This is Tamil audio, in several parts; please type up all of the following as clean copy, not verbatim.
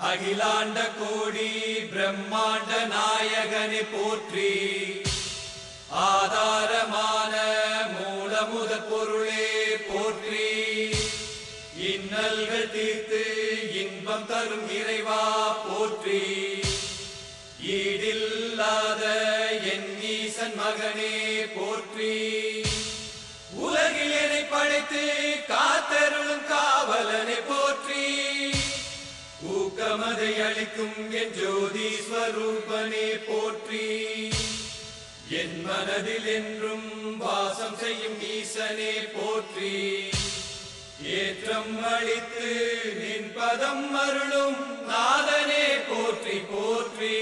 அகிலாண்ட கோடி பிரம்மாண்ட நாயகனை போற்றி. ஆதாரமான மூலமுத பொருளே போற்றி. இன்னல்கள் தீர்த்து இன்பம் தரும் இறைவா போற்றி. ஈடில்லாத என் ஈசன் மகனே போற்றி. உலகில் என்னை படைத்து காத்தருளும் காவலனை போற்றி. ஊக்கமதை அளிக்கும் என் ஜோதி ஸ்வரூபனே போற்றி. என் மனதில் என்றும் வாசம் செய்யும் ஈசனே போற்றி. ஏற்றம் அளித்து நின் பதம் அருளும் நாதனே போற்றி போற்றி.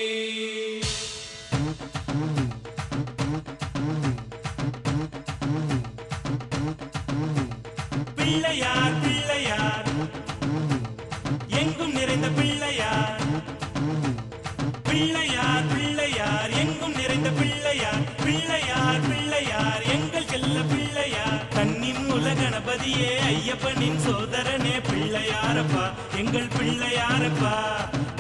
பிள்ளையார் பிள்ளையார் எங்கும் நிறைந்த பிள்ளையார். பிள்ளையார் பிள்ளையார் எங்கும் நிறைந்த பிள்ளையார். பிள்ளையார் பிள்ளையார் எங்கள் செல்ல பிள்ளையார். கன்னி மூல கணபதியே ஐயப்பனின் சோதரனே பிள்ளையாரப்பா எங்கள் பிள்ளையாரப்பா.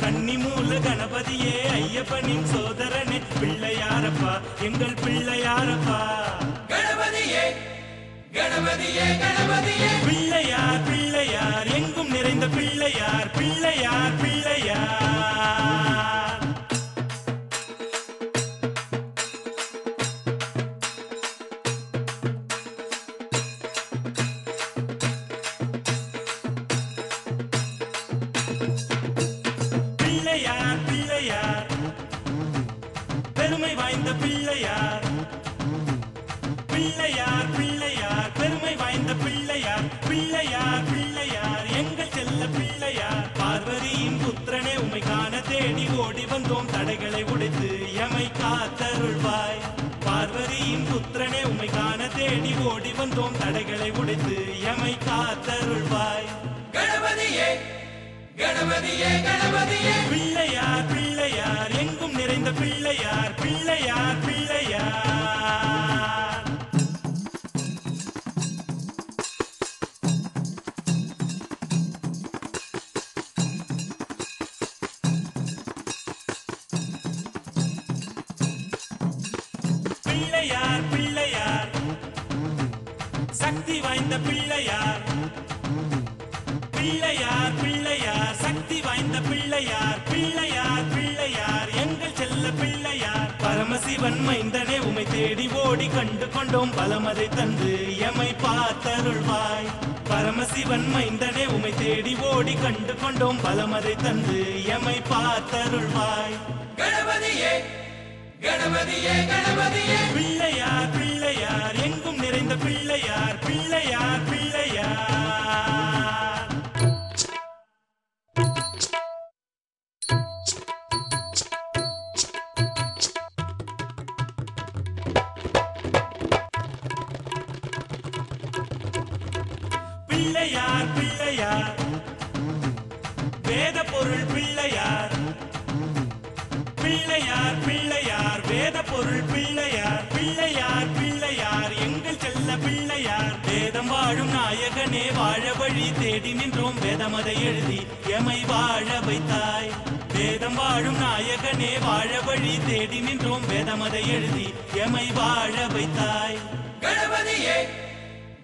கன்னி மூல கணபதியே ஐயப்பனின் சோதரனே பிள்ளையாரப்பா எங்கள் பிள்ளையாரப்பா. கணபதியே கணபதியே கணபதியே. பிள்ளையார் பிள்ளையார் எங்கும் நிறைந்த பிள்ளையார். பிள்ளையார் பிள்ளையார் பிள்ளையார் பிள்ளையார் பெருமை வாய்ந்த பிள்ளையார். பிள்ளையார் பிள்ளையார் பெருமை வாய்ந்த பிள்ளையார். பிள்ளையார் பிள்ளையார் எங்கள் செல்ல பிள்ளையார். பார்வதியின் புத்திரனே உமை காண தேடி ஓடி வந்தோம் தடைகளை உடைத்து எமை காத்தருள்வாய். பார்வதியின் புத்திரனே உமை காண தேடி ஓடி வந்தோம் தடைகளை உடைத்து எமை காத்தருள்வாய். கணபதியே கணபதியே கணபதியே. பிள்ளையார் பிள்ளையார் எங்கும் நிறைந்த பிள்ளையார். பிள்ளையார் பிள்ளையார் பிள்ளையார் பிள்ளையார் சக்தி வாய்ந்த பிள்ளையார். பிள்ளையார் பிள்ளையார் சக்தி வாய்ந்த பிள்ளையார். பிள்ளையார் பிள்ளையார் எங்கள் செல்ல பிள்ளையார். பரமசிவன் மைந்தனே உமை தேடி ஓடி கண்டு கொண்டோம் பலமதை தந்து எமை பார்த்தருள்வாய். பரமசிவன் மைந்தனே உமை தேடி ஓடி கண்டு கொண்டோம் பலமதை தந்து எமை பார்த்தருள்வாய். கணபதியே கணபதியே கணபதியே. பிள்ளையார் பிள்ளையார் எங்கும் நிறைந்த பிள்ளையார். பிள்ளையார் பிள்ளையார் பிள்ளையார் பிள்ளையார் வேத பொருள் பிள்ளையார். பிள்ளையார் பிள்ளையார் வேத பொருள் பிள்ளையார். பிள்ளையார் பிள்ளையார் எங்கள் செல்ல பிள்ளையார். வேதம் வாழும் நாயகனே வாழ வழி தேடி நின்றோம் வேதமதை எழுதி எமை வாழ வைத்தாய். வேதம் வாழும் நாயகனே வாழ வழி தேடி நின்றோம் வேதமதை எழுதி எமை வாழ வைத்தாய். கணபதியே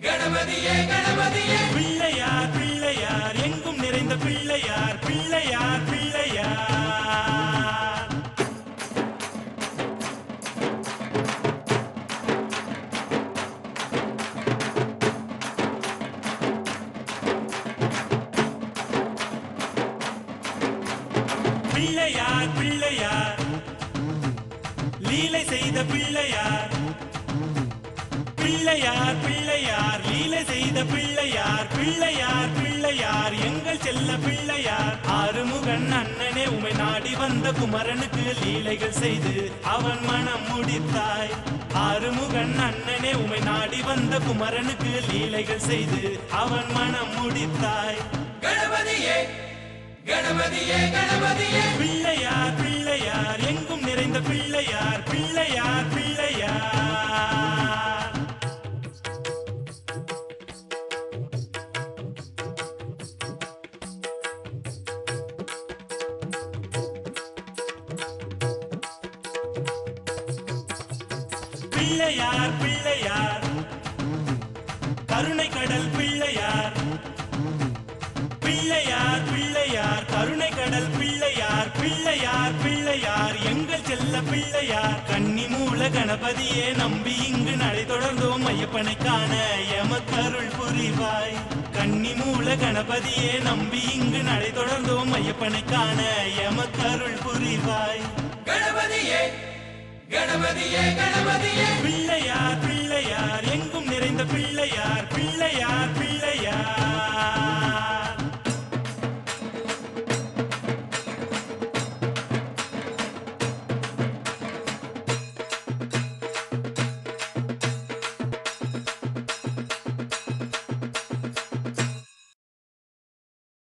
கணபதியே கணபதியே. பிள்ளையார் பிள்ளையார் எங்கும் நிறைந்த பிள்ளையார். பிள்ளையார் பிள்ளையார் பிள்ளையார் பிள்ளையார் லீலை செய்த பிள்ளையார். பிள்ளையார் பிள்ளையார் லீலை செய்த பிள்ளையார். பிள்ளையார் பிள்ளையார் எங்கள் செல்ல பிள்ளையார். ஆறுமுகன் அண்ணனே உமை நாடி வந்த குமரனுக்கு லீலைகள் செய்து அவன் மனம் முடித்தாய். ஆறுமுகன் அண்ணனே உமை நாடி வந்த குமரனுக்கு லீலைகள் செய்து அவன் மனம் முடித்தாய். கணபதியே கணபதியே கணபதியே. பிள்ளையார் பிள்ளையார் எங்கும் நிறைந்த பிள்ளையார். பிள்ளையார் பிள்ளையார் பிள்ளையார் பிள்ளையார் கருணை கடல் பிள்ளையார் பிள்ளையார் பிள்ளையார் கருணை கடல் பிள்ளையார் பிள்ளையார் பிள்ளையார் எங்கள் செல்ல பிள்ளையார் கன்னி மூல கணபதியே நம்பி இங்கு நடை தொடர்ந்தோம் ஐயப்பனை காண எமக்கருள் புரிவாய் கன்னி மூல கணபதியே நம்பி இங்கு நடை தொடர்ந்தோம் ஐயப்பனை காண எமக்கருள் புரிவாய் கணபதியே கணபதியே கணபதியே பிள்ளையார் பிள்ளையார் எங்கும் நிறைந்த பிள்ளையார் பிள்ளையார் பிள்ளையார்